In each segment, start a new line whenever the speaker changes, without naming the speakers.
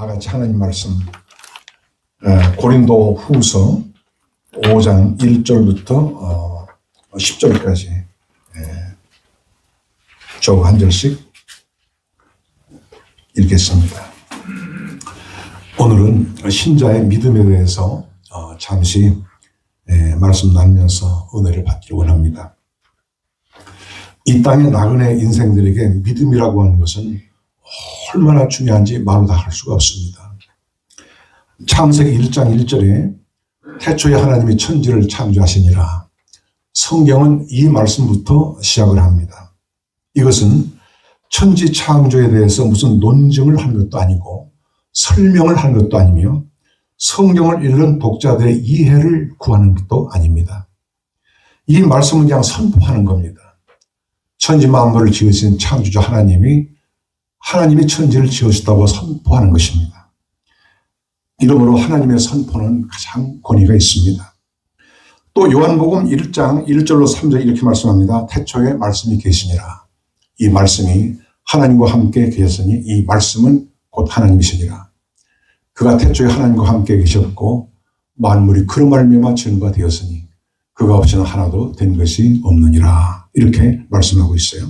다 같이 하나님 말씀 고린도 후서 5장 1절부터 10절까지 쭉 한 절씩 읽겠습니다. 오늘은 신자의 믿음에 대해서 잠시 말씀 나누면서 은혜를 받기를 원합니다. 이 땅의 나그네 인생들에게 믿음이라고 하는 것은 얼마나 중요한지 말로 다 할 수가 없습니다. 창세기 1장 1절에 태초에 하나님이 천지를 창조하시니라. 성경은 이 말씀부터 시작을 합니다. 이것은 천지 창조에 대해서 무슨 논증을 한 것도 아니고 설명을 한 것도 아니며 성경을 읽는 독자들의 이해를 구하는 것도 아닙니다. 이 말씀은 그냥 선포하는 겁니다. 천지 만물을 지으신 창조주 하나님이 천지를 지으셨다고 선포하는 것입니다. 이러므로 하나님의 선포는 가장 권위가 있습니다. 또 요한복음 1장 1절로 3절 이렇게 말씀합니다. 태초에 말씀이 계시니라. 이 말씀이 하나님과 함께 계셨으니 이 말씀은 곧 하나님이시니라. 그가 태초에 하나님과 함께 계셨고 만물이 그로 말미암아 지은 바 되었으니 그가 없이는 하나도 된 것이 없느니라. 이렇게 말씀하고 있어요.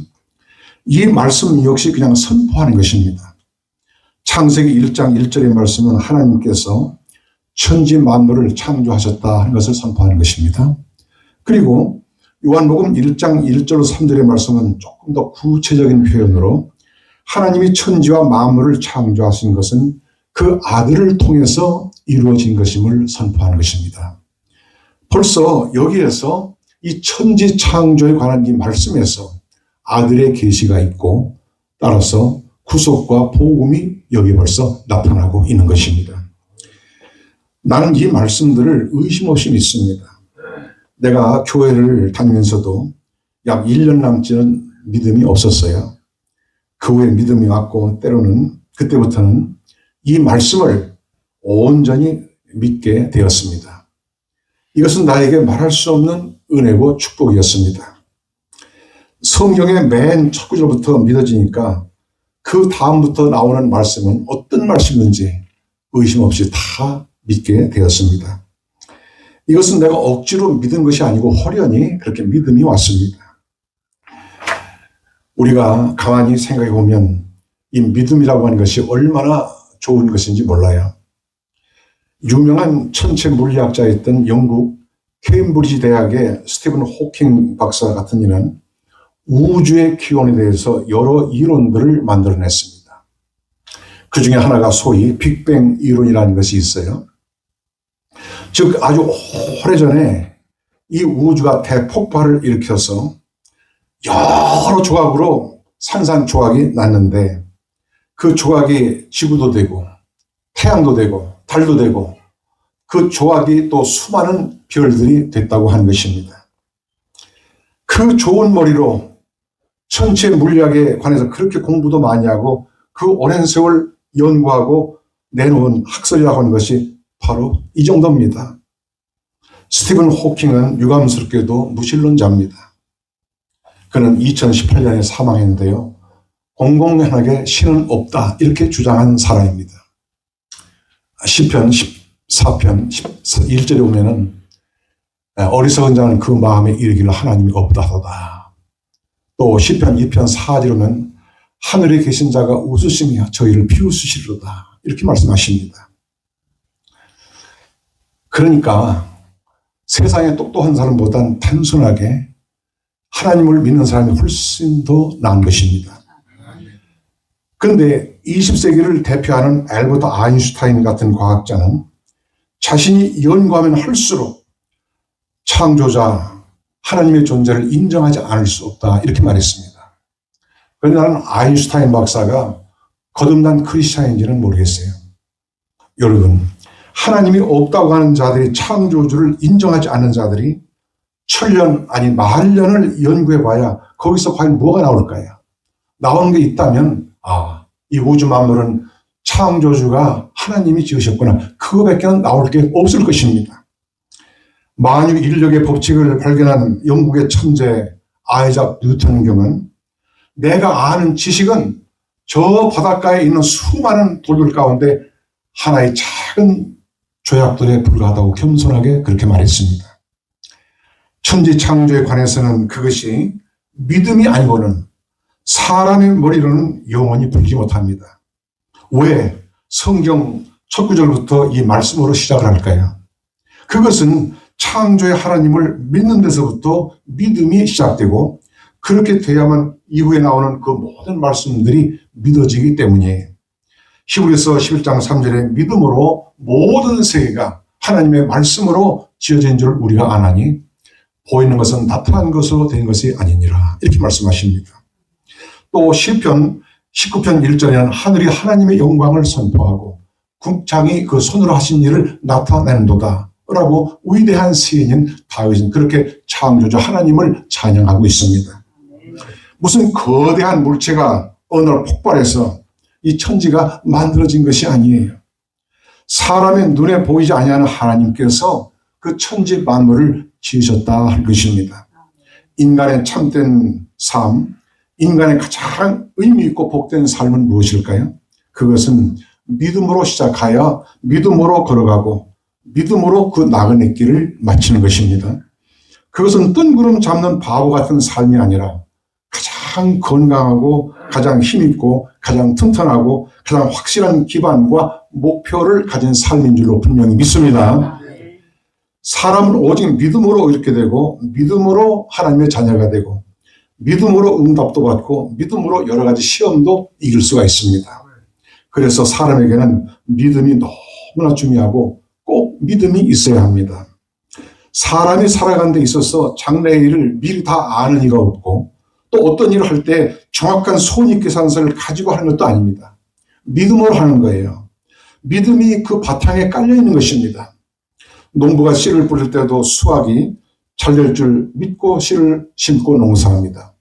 이 말씀 역시 그냥 선포하는 것입니다. 창세기 1장 1절의 말씀은 하나님께서 천지 만물을 창조하셨다 하는 것을 선포하는 것입니다. 그리고 요한복음 1장 1절 3절의 말씀은 조금 더 구체적인 표현으로 하나님이 천지와 만물을 창조하신 것은 그 아들을 통해서 이루어진 것임을 선포하는 것입니다. 벌써 여기에서 이 천지 창조에 관한 이 말씀에서 아들의 계시가 있고 따라서 구속과 복음이 여기 벌써 나타나고 있는 것입니다. 나는 이 말씀들을 의심 없이 믿습니다. 내가 교회를 다니면서도 약 1년 남짓은 믿음이 없었어요. 그 후에 믿음이 왔고 때로는 그때부터는 이 말씀을 온전히 믿게 되었습니다. 이것은 나에게 말할 수 없는 은혜고 축복이었습니다. 성경의 맨 첫 구절부터 믿어지니까 그 다음부터 나오는 말씀은 어떤 말씀인지 의심 없이 다 믿게 되었습니다. 이것은 내가 억지로 믿은 것이 아니고 호련히 그렇게 믿음이 왔습니다. 우리가 가만히 생각해 보면 이 믿음이라고 하는 것이 얼마나 좋은 것인지 몰라요. 유명한 천체 물리학자였던 영국 케임브리지 대학의 스티븐 호킹 박사 같은 이는 우주의 기원에 대해서 여러 이론들을 만들어냈습니다. 그 중에 하나가 소위 빅뱅 이론이라는 것이 있어요. 즉 아주 오래전에 이 우주가 대폭발을 일으켜서 여러 조각으로 산산조각이 났는데 그 조각이 지구도 되고 태양도 되고 달도 되고 그 조각이 또 수많은 별들이 됐다고 하는 것입니다. 그 좋은 머리로 천체 물리학에 관해서 그렇게 공부도 많이 하고 그 오랜 세월 연구하고 내놓은 학설이라고 하는 것이 바로 이 정도입니다. 스티븐 호킹은 유감스럽게도 무신론자입니다. 그는 2018년에 사망했는데요. 공공연하게 신은 없다 이렇게 주장한 사람입니다. 시편 14편 1절에 보면은 어리석은 자는 그 마음에 이르기를 하나님이 없다 하도다. 또 시편 2편 4절에 보면 하늘에 계신 자가 웃으시며 저희를 비웃으시리로다 이렇게 말씀하십니다. 그러니까 세상에 똑똑한 사람보단 단순하게 하나님을 믿는 사람이 훨씬 더 나은 것입니다. 그런데 20세기를 대표하는 알버트 아인슈타인 같은 과학자는 자신이 연구하면 할수록 창조자 하나님의 존재를 인정하지 않을 수 없다 이렇게 말했습니다. 그런데 나는 아인슈타인 박사가 거듭난 크리스찬인지는 모르겠어요. 여러분, 하나님이 없다고 하는 자들이 창조주를 인정하지 않는 자들이 천년 아니 만년을 연구해봐야 거기서 과연 뭐가 나올까요? 나오는 게 있다면 이 우주 만물은 창조주가 하나님이 지으셨구나. 그거밖에 나올 게 없을 것입니다. 만유 인력의 법칙을 발견한 영국의 천재 아이작 뉴턴 경은 내가 아는 지식은 저 바닷가에 있는 수많은 돌들 가운데 하나의 작은 조약돌에 불과하다고 겸손하게 그렇게 말했습니다. 천지 창조에 관해서는 그것이 믿음이 아니고는 사람의 머리로는 영원히 풀지 못합니다. 왜 성경 첫 구절부터 이 말씀으로 시작을 할까요? 그것은 창조의 하나님을 믿는 데서부터 믿음이 시작되고 그렇게 돼야만 이후에 나오는 그 모든 말씀들이 믿어지기 때문이에요. 히브리서 11장 3절에 믿음으로 모든 세계가 하나님의 말씀으로 지어진 줄 우리가 아나니 보이는 것은 나타난 것으로 된 것이 아니니라 이렇게 말씀하십니다. 또 시편 19편 1절에는 하늘이 하나님의 영광을 선포하고 국장이 그 손으로 하신 일을 나타낸도다 라고 위대한 시인인 다윗은 그렇게 창조주 하나님을 찬양하고 있습니다. 무슨 거대한 물체가 어느 날 폭발해서 이 천지가 만들어진 것이 아니에요. 사람의 눈에 보이지 아니하는 하나님께서 그 천지 만물을 지으셨다 할 것입니다. 인간의 참된 삶, 인간의 가장 의미 있고 복된 삶은 무엇일까요? 그것은 믿음으로 시작하여 믿음으로 걸어가고 믿음으로 그 나그네 길을 마치는 것입니다. 그것은 뜬구름 잡는 바보 같은 삶이 아니라 가장 건강하고 가장 힘있고 가장 튼튼하고 가장 확실한 기반과 목표를 가진 삶인 줄로 분명히 믿습니다. 사람은 오직 믿음으로 이렇게 되고 믿음으로 하나님의 자녀가 되고 믿음으로 응답도 받고 믿음으로 여러 가지 시험도 이길 수가 있습니다. 그래서 사람에게는 믿음이 너무나 중요하고 꼭 믿음이 있어야 합니다. 사람이 살아가는 데 있어서 장래의 일을 미리 다 아는 이가 없고 또 어떤 일을 할 때 정확한 손익계산서를 가지고 하는 것도 아닙니다. 믿음으로 하는 거예요. 믿음이 그 바탕에 깔려 있는 것입니다. 농부가 씨를 뿌릴 때도 수확이 잘 될 줄 믿고 씨를 심고 농사합니다.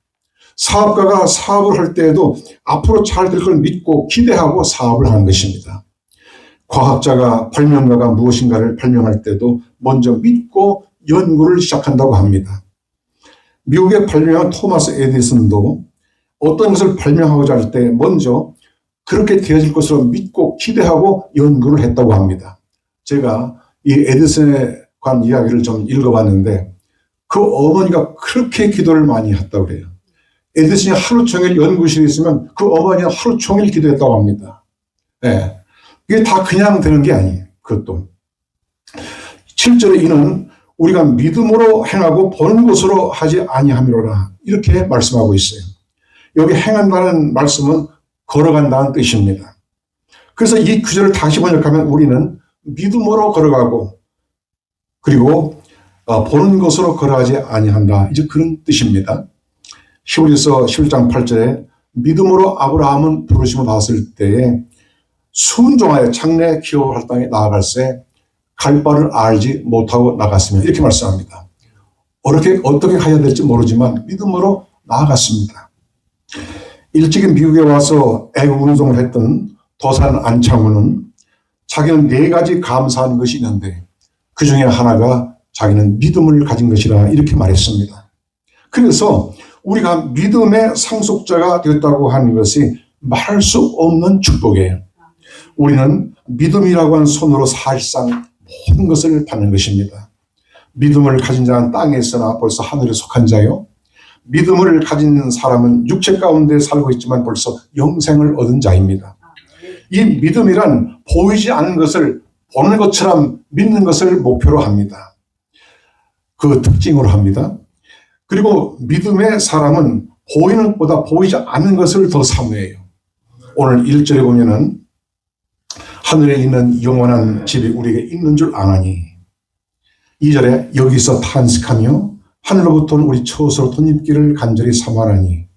사업가가 사업을 할 때에도 앞으로 잘 될 걸 믿고 기대하고 사업을 하는 것입니다. 과학자가 발명가가 무엇인가를 발명할 때도 먼저 믿고 연구를 시작한다고 합니다. 미국의 발명한 토마스 에디슨도 어떤 것을 발명하고자 할 때 먼저 그렇게 되어질 것으로 믿고 기대하고 연구를 했다고 합니다. 제가 이 에디슨에 관한 이야기를 좀 읽어봤는데 그 어머니가 그렇게 기도를 많이 했다고 그래요. 에디슨이 하루 종일 연구실에 있으면 그 어머니가 하루 종일 기도했다고 합니다. 네. 이게 다 그냥 되는 게 아니에요. 그것도. 7절에 이는 우리가 믿음으로 행하고 보는 것으로 하지 아니함이로라 이렇게 말씀하고 있어요. 여기 행한다는 말씀은 걸어간다는 뜻입니다. 그래서 이 구절을 다시 번역하면 우리는 믿음으로 걸어가고 그리고 보는 것으로 걸어가지 아니한다. 이제 그런 뜻입니다. 히브리서 11장 8절에 믿음으로 아브라함은 부르심을 받았을 때에 순종하여 장래 기업을 할 땅에 나아갈새 갈 바를 알지 못하고 나갔으며 이렇게 말씀합니다. 어떻게 가야 될지 모르지만 믿음으로 나아갔습니다. 일찍이 미국에 와서 애국 운동을 했던 도산 안창호는 자기는 4가지 감사한 것이 있는데 그 중에 하나가 자기는 믿음을 가진 것이라 이렇게 말했습니다. 그래서 우리가 믿음의 상속자가 되었다고 하는 것이 말할 수 없는 축복이에요. 우리는 믿음이라고 하는 손으로 사실상 모든 것을 받는 것입니다. 믿음을 가진 자는 땅에 있으나 벌써 하늘에 속한 자요. 믿음을 가진 사람은 육체 가운데 살고 있지만 벌써 영생을 얻은 자입니다. 이 믿음이란 보이지 않는 것을 보는 것처럼 믿는 것을 목표로 합니다. 그 특징으로 합니다. 그리고 믿음의 사람은 보이는 것보다 보이지 않는 것을 더 사모해요. 오늘 1절에 보면은 하늘에 있는 영원한 집이 우리에게 있는 줄 아나니 2절에 여기서 탄식하며 하늘로부터는 우리 처소로 덧입기를 간절히 사모하나니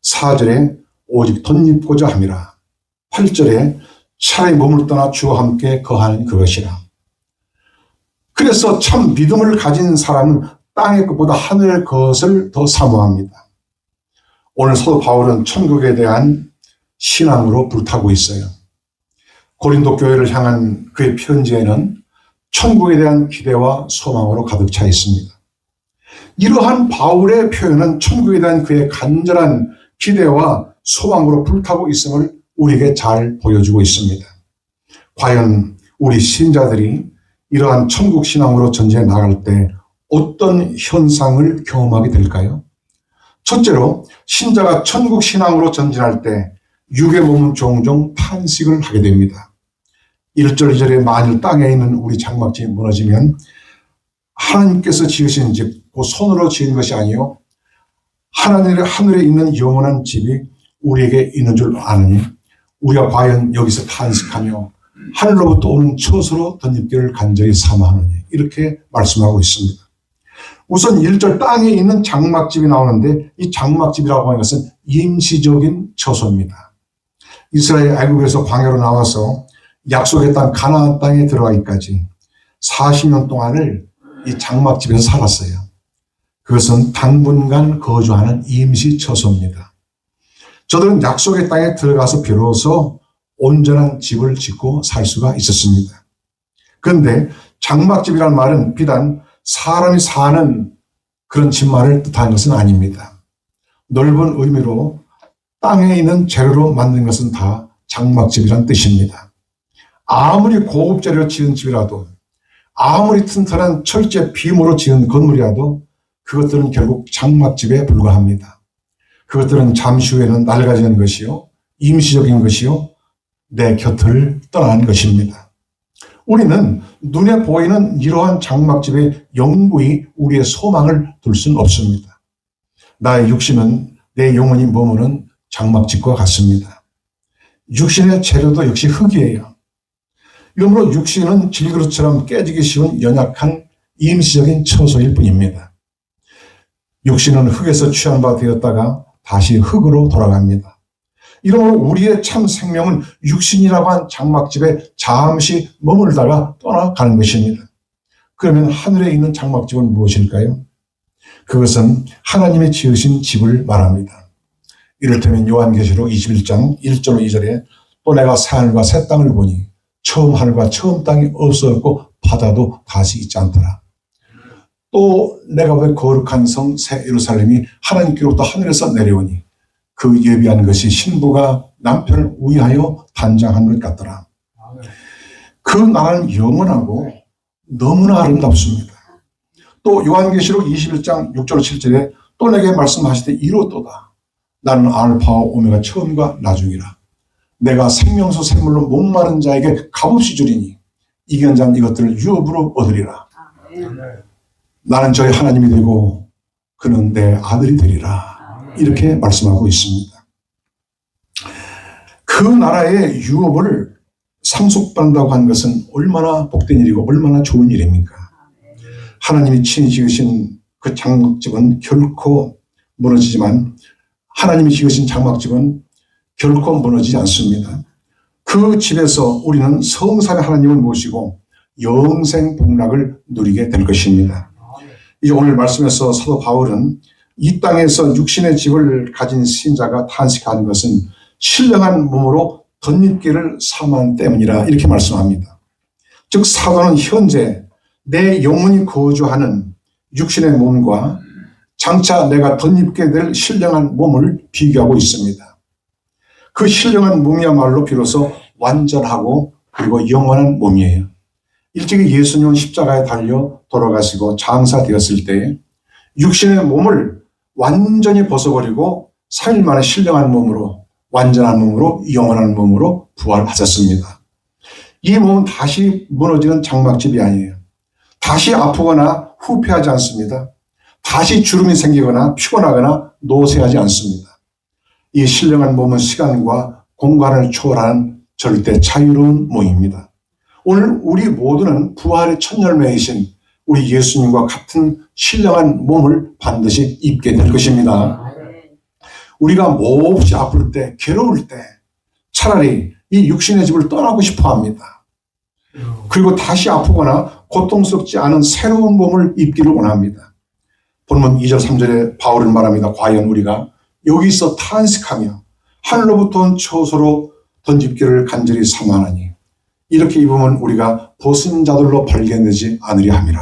4절에 오직 덧입고자 함이라 8절에 차라리 몸을 떠나 주와 함께 거하는 그것이라. 그래서 참 믿음을 가진 사람은 땅의 것보다 하늘의 것을 더 사모합니다. 오늘 사도 바울은 천국에 대한 신앙으로 불타고 있어요. 고린도 교회를 향한 그의 편지에는 천국에 대한 기대와 소망으로 가득 차 있습니다. 이러한 바울의 표현은 천국에 대한 그의 간절한 기대와 소망으로 불타고 있음을 우리에게 잘 보여주고 있습니다. 과연 우리 신자들이 이러한 천국 신앙으로 전진해 나갈 때 어떤 현상을 경험하게 될까요? 첫째로 신자가 천국 신앙으로 전진할 때 육의 몸은 종종 탄식을 하게 됩니다. 1절 2절에 만일 땅에 있는 우리 장막집이 무너지면 하나님께서 지으신 집, 그 손으로 지은 것이 아니요 하늘에 있는 영원한 집이 우리에게 있는 줄 아느니 우리가 과연 여기서 탄식하며 하늘로부터 오는 처소로 덧입기를 간절히 사모하느니 이렇게 말씀하고 있습니다. 우선 1절 땅에 있는 장막집이 나오는데 이 장막집이라고 하는 것은 임시적인 처소입니다. 이스라엘 애굽에서 광야로 나와서 약속의 땅 가나안 땅에 들어가기까지 40년 동안을 이 장막집에서 살았어요. 그것은 당분간 거주하는 임시 처소입니다. 저들은 약속의 땅에 들어가서 비로소 온전한 집을 짓고 살 수가 있었습니다. 그런데 장막집이라는 말은 비단 사람이 사는 그런 집만을 뜻하는 것은 아닙니다. 넓은 의미로 땅에 있는 재료로 만든 것은 다 장막집이란 뜻입니다. 아무리 고급 재료로 지은 집이라도 아무리 튼튼한 철제 비모로 지은 건물이라도 그것들은 결국 장막집에 불과합니다. 그것들은 잠시 후에는 낡아지는 것이요 임시적인 것이요 내 곁을 떠나는 것입니다. 우리는 눈에 보이는 이러한 장막집에 영구히 우리의 소망을 둘 수는 없습니다. 나의 육신은 내 영혼이 머무는 장막집과 같습니다. 육신의 재료도 역시 흙이에요. 이러므로 육신은 질그릇처럼 깨지기 쉬운 연약한 임시적인 처소일 뿐입니다. 육신은 흙에서 취한 바 되었다가 다시 흙으로 돌아갑니다. 이러므로 우리의 참 생명은 육신이라고 한 장막집에 잠시 머물다가 떠나가는 것입니다. 그러면 하늘에 있는 장막집은 무엇일까요? 그것은 하나님이 지으신 집을 말합니다. 이를테면 요한계시록 21장 1절로 2절에 또 내가 새하늘과 새 땅을 보니 처음 하늘과 처음 땅이 없어졌고 바다도 다시 있지 않더라. 또 내가 왜 거룩한 성 새 예루살렘이 하나님께로부터 하늘에서 내려오니 그 예비한 것이 신부가 남편을 우위하여 단장한 것 같더라. 그 나라는 영원하고 너무나 아름답습니다. 또 요한계시록 21장 6절 7절에 또 내게 말씀하시되 이로도다. 나는 알파와 오메가 처음과 나중이라. 내가 생명수 샘물로 목마른 자에게 값없이 주리니 이기는 자는 이것들을 유업으로 얻으리라. 나는 저희 하나님이 되고 그는 내 아들이 되리라. 이렇게 말씀하고 있습니다. 그 나라의 유업을 상속받는다고 하는 것은 얼마나 복된 일이고 얼마나 좋은 일입니까? 하나님이 친히 지으신 그 장막집은 결코 무너지지만 하나님이 지으신 장막집은 결코 무너지지 않습니다. 그 집에서 우리는 성삼의 하나님을 모시고 영생 복락을 누리게 될 것입니다. 이제 오늘 말씀에서 사도 바울은 이 땅에서 육신의 집을 가진 신자가 탄식하는 것은 신령한 몸으로 덧입기를 삼한 때문이라 이렇게 말씀합니다. 즉 사도는 현재 내 영혼이 거주하는 육신의 몸과 장차 내가 덧입게 될 신령한 몸을 비교하고 있습니다. 그 신령한 몸이야말로 비로소 완전하고 그리고 영원한 몸이에요. 일찍이 예수님은 십자가에 달려 돌아가시고 장사되었을 때 육신의 몸을 완전히 벗어버리고 3일 만에 신령한 몸으로 완전한 몸으로 영원한 몸으로 부활하셨습니다. 이 몸은 다시 무너지는 장막집이 아니에요. 다시 아프거나 후패하지 않습니다. 다시 주름이 생기거나 피곤하거나 노쇠하지 않습니다. 이 신령한 몸은 시간과 공간을 초월하는 절대 자유로운 몸입니다. 오늘 우리 모두는 부활의 첫 열매이신 우리 예수님과 같은 신령한 몸을 반드시 입게 될 것입니다. 우리가 몹시 아플 때, 괴로울 때 차라리 이 육신의 집을 떠나고 싶어 합니다. 그리고 다시 아프거나 고통스럽지 않은 새로운 몸을 입기를 원합니다. 본문 2절 3절에 바울은 말합니다. 과연 우리가 여기서 탄식하며 하늘로부터 온 처소로 던집기를 간절히 사모하나니 이렇게 입으면 우리가 벗은 자들로 발견되지 않으려 함이라.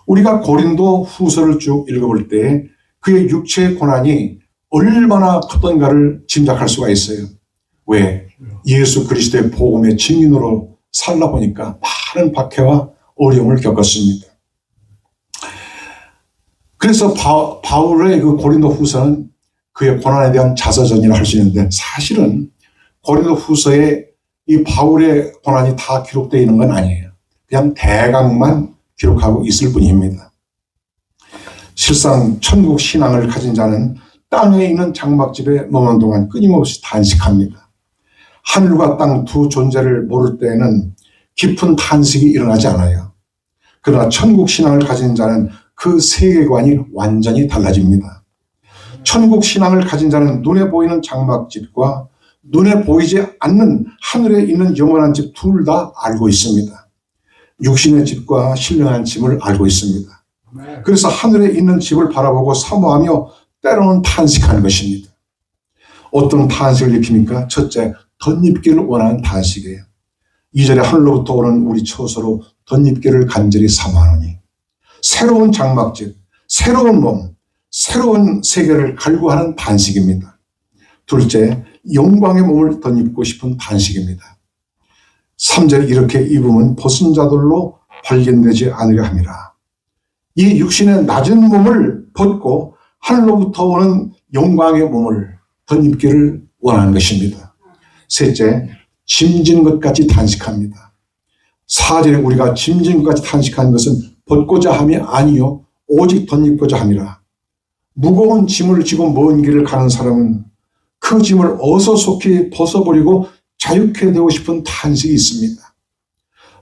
우리가 고린도 후서를 쭉 읽어볼 때 그의 육체의 고난이 얼마나 컸던가를 짐작할 수가 있어요. 왜? 예수 그리스도의 복음의 증인으로 살다 보니까 많은 박해와 어려움을 겪었습니다. 그래서 바울의 그 고린도 후서는 그의 고난에 대한 자서전이라 할 수 있는데, 사실은 고린도 후서에 이 바울의 고난이 다 기록되어 있는 건 아니에요. 그냥 대강만 기록하고 있을 뿐입니다. 실상 천국 신앙을 가진 자는 땅에 있는 장막집에 머무는 동안 끊임없이 탄식합니다. 하늘과 땅 두 존재를 모를 때에는 깊은 탄식이 일어나지 않아요. 그러나 천국 신앙을 가진 자는 그 세계관이 완전히 달라집니다. 천국 신앙을 가진 자는 눈에 보이는 장막집과 눈에 보이지 않는 하늘에 있는 영원한 집 둘 다 알고 있습니다. 육신의 집과 신령한 집을 알고 있습니다. 그래서 하늘에 있는 집을 바라보고 사모하며 때로는 탄식하는 것입니다. 어떤 탄식을 느낍니까? 첫째, 덧입기를 원하는 탄식이에요. 2절에 하늘로부터 오는 우리 처소로 덧입기를 간절히 사모하노니, 새로운 장막집, 새로운 몸, 새로운 세계를 갈구하는 탄식입니다. 둘째, 영광의 몸을 덧입고 싶은 탄식입니다. 3절에 이렇게 입으면 벗은 자들로 발견되지 않으려 함이라. 이 육신의 낮은 몸을 벗고 하늘로부터 오는 영광의 몸을 덧입기를 원하는 것입니다. 셋째, 짐진 것 같이 탄식합니다. 4절에 우리가 짐진 것 같이 탄식하는 것은 벗고자 함이 아니요 오직 덧입고자 함이라. 무거운 짐을 지고 먼 길을 가는 사람은 그 짐을 어서 속히 벗어버리고 자유케 되고 싶은 탄식이 있습니다.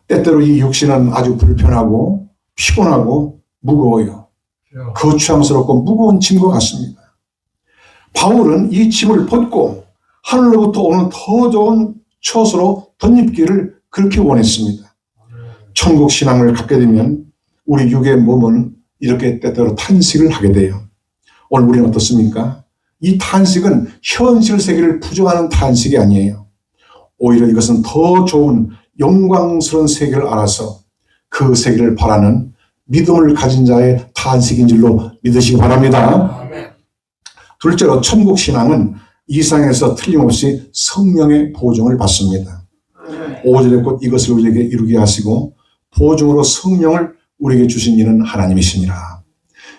때때로 이 육신은 아주 불편하고 피곤하고 무거워요. 거추함스럽고 무거운 짐과 같습니다. 바울은 이 짐을 벗고 하늘로부터 오는 더 좋은 처소로 덧입기를 그렇게 원했습니다. 천국 신앙을 갖게 되면 우리 육의 몸은 이렇게 때때로 탄식을 하게 돼요. 오늘 우리는 어떻습니까? 이 탄식은 현실 세계를 부정하는 탄식이 아니에요. 오히려 이것은 더 좋은 영광스러운 세계를 알아서 그 세계를 바라는 믿음을 가진 자의 탄식인 줄로 믿으시기 바랍니다. 둘째로 천국 신앙은 이 세상에서 틀림없이 성령의 보증을 받습니다. 5절에 곧 이것을 우리에게 이루게 하시고 보증으로 성령을 우리에게 주신 이는 하나님이시니라.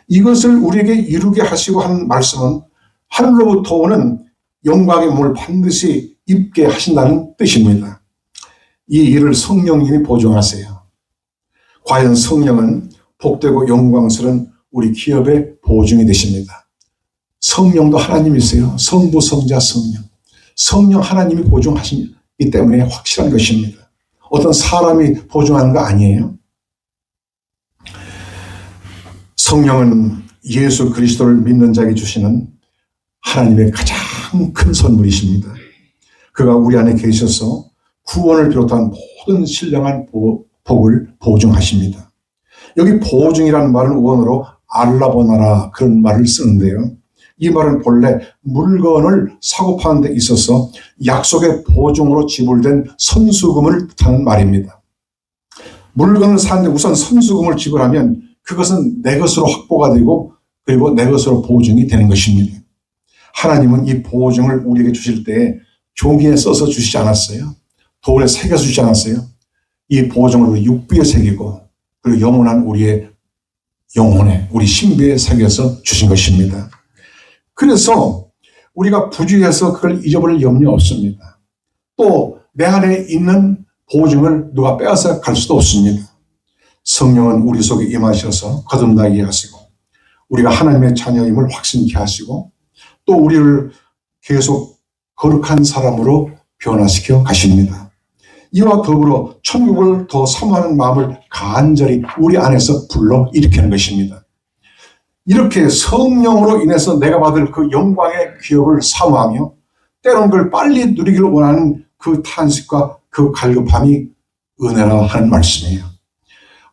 이것을 우리에게 이루게 하시고 하는 말씀은 하늘로부터 오는 영광의 몸을 반드시 입게 하신다는 뜻입니다. 이 일을 성령님이 보증하세요. 과연 성령은 복되고 영광스러운 우리 기업의 보증이 되십니다. 성령도 하나님이세요. 성부, 성자, 성령. 성령 하나님이 보증하시기 때문에 확실한 것입니다. 어떤 사람이 보증하는 거 아니에요. 성령은 예수 그리스도를 믿는 자에게 주시는 하나님의 가장 큰 선물이십니다. 그가 우리 안에 계셔서 구원을 비롯한 모든 신령한 복을 보증하십니다. 여기 보증이라는 말은 원어로 알라보나라 그런 말을 쓰는데요. 이 말은 본래 물건을 사고 파는 데 있어서 약속의 보증으로 지불된 선수금을 뜻하는 말입니다. 물건을 사는데 우선 선수금을 지불하면 그것은 내 것으로 확보가 되고 그리고 내 것으로 보증이 되는 것입니다. 하나님은 이 보증을 우리에게 주실 때 종이에 써서 주시지 않았어요. 돌에 새겨서 주지 않았어요. 이 보증을 육비에 새기고 그리고 영원한 우리의 영혼에 우리 신비에 새겨서 주신 것입니다. 그래서 우리가 부주의해서 그걸 잊어버릴 염려 없습니다. 또 내 안에 있는 보증을 누가 빼앗아 갈 수도 없습니다. 성령은 우리 속에 임하셔서 거듭나게 하시고 우리가 하나님의 자녀임을 확신케 하시고 또 우리를 계속 거룩한 사람으로 변화시켜 가십니다. 이와 더불어 천국을 더 사모하는 마음을 간절히 우리 안에서 불러 일으키는 것입니다. 이렇게 성령으로 인해서 내가 받을 그 영광의 기업을 사모하며 때로는 그걸 빨리 누리기를 원하는 그 탄식과 그 갈급함이 은혜라 하는 말씀이에요.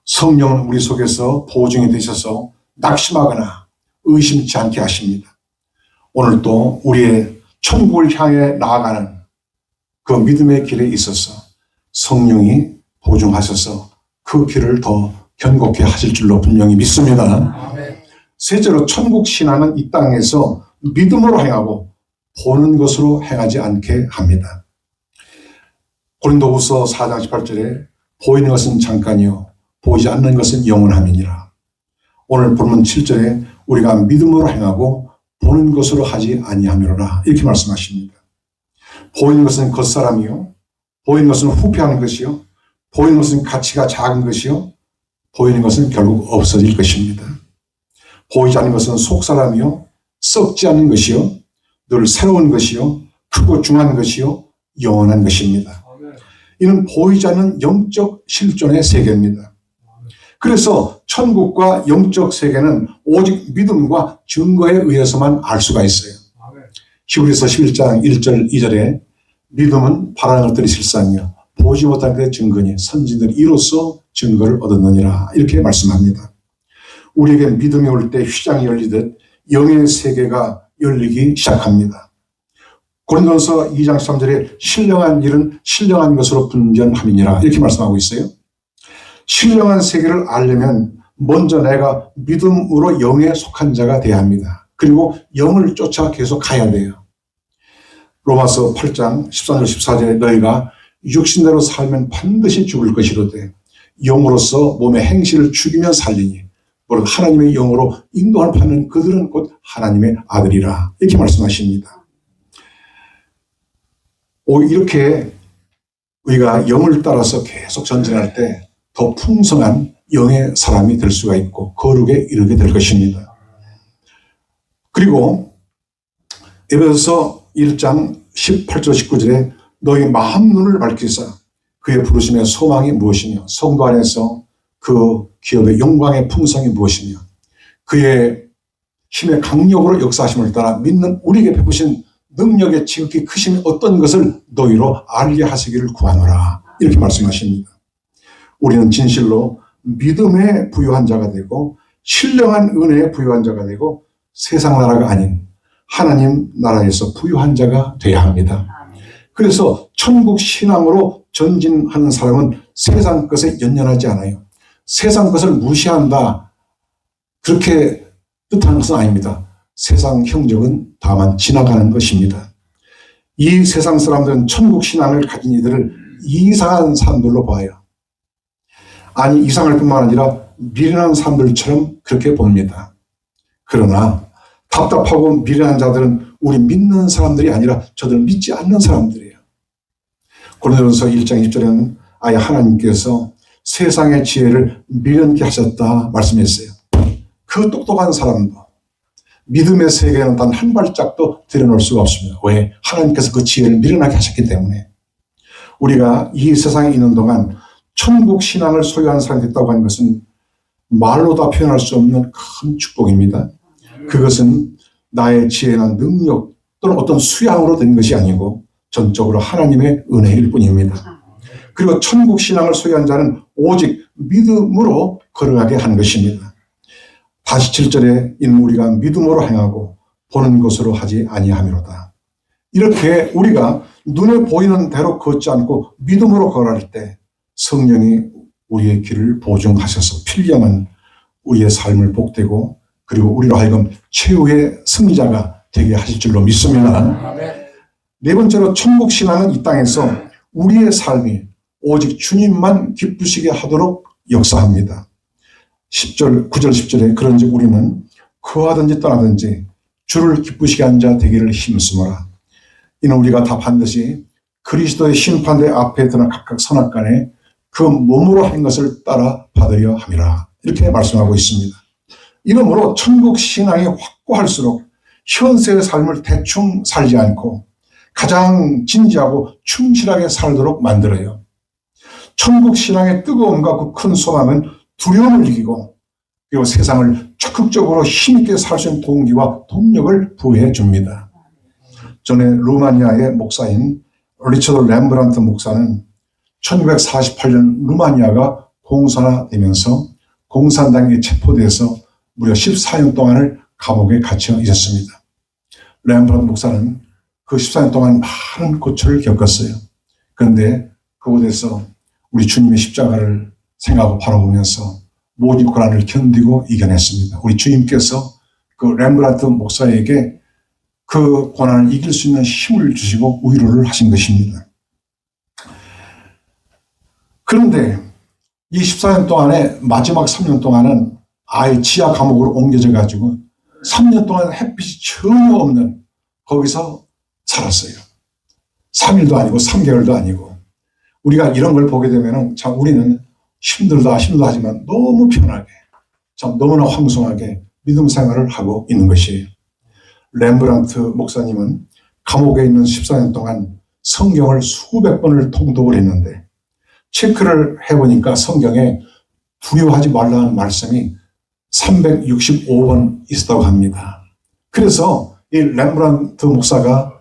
성령은 우리 속에서 보증이 되셔서 낙심하거나 의심치 않게 하십니다. 오늘 또 우리의 천국을 향해 나아가는 그 믿음의 길에 있어서 성령이 보증하셔서 그 길을 더 견고케 하실 줄로 분명히 믿습니다. 셋째로 천국 신앙은 이 땅에서 믿음으로 행하고 보는 것으로 행하지 않게 합니다. 고린도후서 4장 18절에 보이는 것은 잠깐이요 보이지 않는 것은 영원함이니라. 오늘 본문 7절에 우리가 믿음으로 행하고 보는 것으로 하지 아니하미로라 이렇게 말씀하십니다. 보이는 것은 겉사람이요 보이는 것은 후패하는 것이요 보이는 것은 가치가 작은 것이요 보이는 것은 결국 없어질 것입니다. 보이지 않는 것은 속사람이요 썩지 않는 것이요 늘 새로운 것이요 크고 중한 것이요 영원한 것입니다. 이는 보이지 않는 영적 실존의 세계입니다. 그래서 천국과 영적 세계는 오직 믿음과 증거에 의해서만 알 수가 있어요. 히브리서 11장 1절 2절에 믿음은 바라는 것들이 실상이요 보지 못한 것의 증거니 선지들이 이로써 증거를 얻었느니라 이렇게 말씀합니다. 우리에게 믿음이 올 때 휘장이 열리듯 영의 세계가 열리기 시작합니다. 고린도서 2장 3절에 신령한 일은 신령한 것으로 분별함이니라 이렇게 말씀하고 있어요. 신령한 세계를 알려면 먼저 내가 믿음으로 영에 속한 자가 돼야 합니다. 그리고 영을 쫓아 계속 가야 돼요. 로마서 8장 13절 14절에 너희가 육신대로 살면 반드시 죽을 것이로되 영으로서 몸의 행실을 죽이며 살리니 무릇 하나님의 영으로 인도하는 받는 그들은 곧 하나님의 아들이라 이렇게 말씀하십니다. 이렇게 우리가 영을 따라서 계속 전진할 때 더 풍성한 영의 사람이 될 수가 있고 거룩에 이르게 될 것입니다. 그리고 에베소서 1장 18절 19절에 너희 마음 눈을 밝히사 그의 부르심의 소망이 무엇이며 성도 안에서 그 기업의 영광의 풍성이 무엇이며 그의 힘의 강력으로 역사하심을 따라 믿는 우리에게 베푸신 능력의 지극히 크심이 어떤 것을 너희로 알게 하시기를 구하노라 이렇게 말씀하십니다. 우리는 진실로 믿음에 부유한 자가 되고 신령한 은혜에 부유한 자가 되고 세상 나라가 아닌 하나님 나라에서 부유한 자가 되어야 합니다. 그래서 천국 신앙으로 전진하는 사람은 세상 것에 연연하지 않아요. 세상 것을 무시한다 그렇게 뜻하는 것은 아닙니다. 세상 형적은 다만 지나가는 것입니다. 이 세상 사람들은 천국 신앙을 가진 이들을 이상한 사람들로 봐요. 아니 이상할 뿐만 아니라 미련한 사람들처럼 그렇게 봅니다. 그러나 답답하고 미련한 자들은 우리 믿는 사람들이 아니라 저들 믿지 않는 사람들이에요. 고린도전서 1장 2절에는 아예 하나님께서 세상의 지혜를 미련케 하셨다 말씀했어요. 그 똑똑한 사람도 믿음의 세계에는 단 한 발짝도 들여놓을 수가 없습니다. 왜? 하나님께서 그 지혜를 미련하게 하셨기 때문에. 우리가 이 세상에 있는 동안 천국 신앙을 소유한 사람이 됐다고 하는 것은 말로 다 표현할 수 없는 큰 축복입니다. 그것은 나의 지혜나 능력 또는 어떤 수양으로 된 것이 아니고 전적으로 하나님의 은혜일 뿐입니다. 그리고 천국 신앙을 소유한 자는 오직 믿음으로 걸어가게 하는 것입니다. 다시 7절에 있는 우리가 믿음으로 행하고 보는 것으로 하지 아니하미로다. 이렇게 우리가 눈에 보이는 대로 걷지 않고 믿음으로 걸어갈 때 성령이 우리의 길을 보증하셔서 필경한 우리의 삶을 복되고 그리고 우리로 하여금 최후의 승리자가 되게 하실 줄로 믿습니다. 네 번째로 천국 신앙은 이 땅에서 우리의 삶이 오직 주님만 기쁘시게 하도록 역사합니다. 9절 10절에 그런즉 우리는 거하든지 떠나든지 주를 기쁘시게 한 자 되기를 힘쓰노라. 이는 우리가 다 반드시 그리스도의 심판대 앞에 드나 각각 선악간에 그 몸으로 한 것을 따라 받으려 함이라. 이렇게 말씀하고 있습니다. 이러므로 천국 신앙이 확고할수록 현세의 삶을 대충 살지 않고 가장 진지하고 충실하게 살도록 만들어요. 천국 신앙의 뜨거움과 그 큰 소망은 두려움을 이기고 그리고 세상을 적극적으로 힘있게 살 수 있는 동기와 동력을 부여해 줍니다. 전에 루마니아의 목사인 리처드 렘브란트 목사는 1948년 루마니아가 공산화되면서 공산당에 체포돼서 무려 14년 동안을 감옥에 갇혀 있었습니다. 렘브란트 목사는 그 14년 동안 많은 고초를 겪었어요. 그런데 그곳에서 우리 주님의 십자가를 생각하고 바라보면서 모든 고난을 견디고 이겨냈습니다. 우리 주님께서 그 렘브란트 목사에게 그 고난을 이길 수 있는 힘을 주시고 위로를 하신 것입니다. 그런데 이 14년 동안에 마지막 3년 동안은 아예 지하 감옥으로 옮겨져 가지고 3년 동안 햇빛이 전혀 없는 거기서 살았어요. 3일도 아니고 3개월도 아니고. 우리가 이런 걸 보게 되면 참 우리는 힘들다 하지만 너무 편하게, 참 너무나 황송하게 믿음 생활을 하고 있는 것이에요. 렘브란트 목사님은 감옥에 있는 14년 동안 성경을 수백 번을 통독을 했는데 체크를 해보니까 성경에 두려워하지 말라는 말씀이 365번 있었다고 합니다. 그래서 이 렘브란트 목사가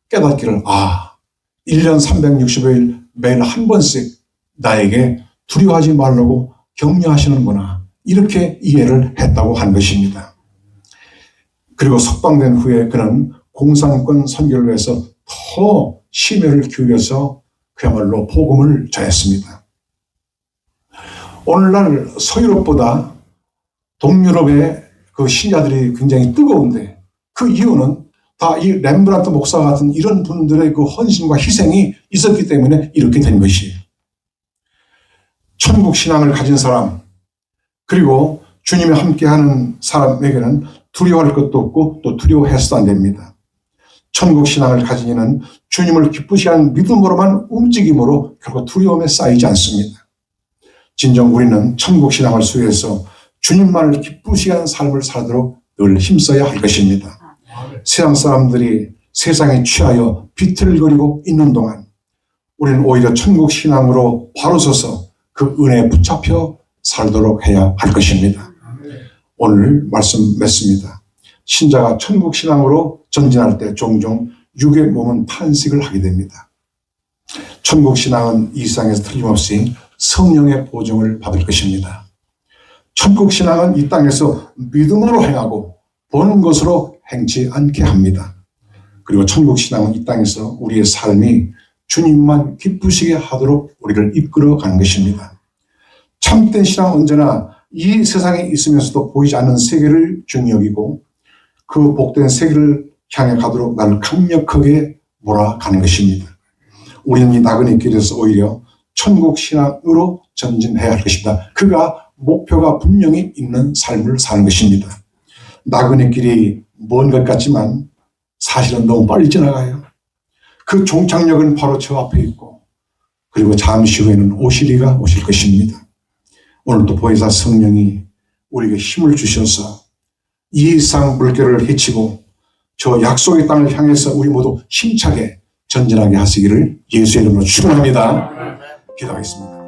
깨닫기를 1년 365일 매일 한 번씩 나에게 두려워하지 말라고 격려하시는구나, 이렇게 이해를 했다고 한 것입니다. 그리고 석방된 후에 그는 공산권 선교를 위해서 더 심혈을 기울여서 그야말로 복음을 전했습니다. 오늘날 서유럽보다 동유럽의 그 신자들이 굉장히 뜨거운데 그 이유는 다 이 렘브란트 목사 같은 이런 분들의 그 헌신과 희생이 있었기 때문에 이렇게 된 것이에요. 천국 신앙을 가진 사람, 그리고 주님이 함께하는 사람에게는 두려워할 것도 없고 또 두려워해서도 안 됩니다. 천국 신앙을 가진 이는 주님을 기쁘시게 하는 믿음으로만 움직임으로 결국 두려움에 쌓이지 않습니다. 진정 우리는 천국 신앙을 수여해서 주님만을 기쁘시게 하는 삶을 살도록 늘 힘써야 할 것입니다. 세상 사람들이 세상에 취하여 비틀거리고 있는 동안 우리는 오히려 천국 신앙으로 바로 서서 그 은혜에 붙잡혀 살도록 해야 할 것입니다. 오늘 말씀 맺습니다. 신자가 천국 신앙으로 전진할 때 종종 육의 몸은 탄식을 하게 됩니다. 천국 신앙은 이 세상에서 틀림없이 성령의 보증을 받을 것입니다. 천국 신앙은 이 땅에서 믿음으로 행하고 보는 것으로 행치 않게 합니다. 그리고 천국 신앙은 이 땅에서 우리의 삶이 주님만 기쁘시게 하도록 우리를 이끌어가는 것입니다. 참된 신앙은 언제나 이 세상에 있으면서도 보이지 않는 세계를 중히 여기고 그 복된 세계를 향해 가도록 나를 강력하게 몰아가는 것입니다. 우리는 이 나그네 길에서 오히려 천국 신앙으로 전진해야 할 것입니다. 그가 목표가 분명히 있는 삶을 사는 것입니다. 나그네 길이 먼 것 같지만 사실은 너무 빨리 지나가요. 그 종착역은 바로 저 앞에 있고 그리고 잠시 후에는 오시리가 오실 것입니다. 오늘도 보혜사 성령이 우리에게 힘을 주셔서 이 상 물결을 헤치고 저 약속의 땅을 향해서 우리 모두 힘차게 전진하게 하시기를 예수의 이름으로 축원합니다. 기도하겠습니다.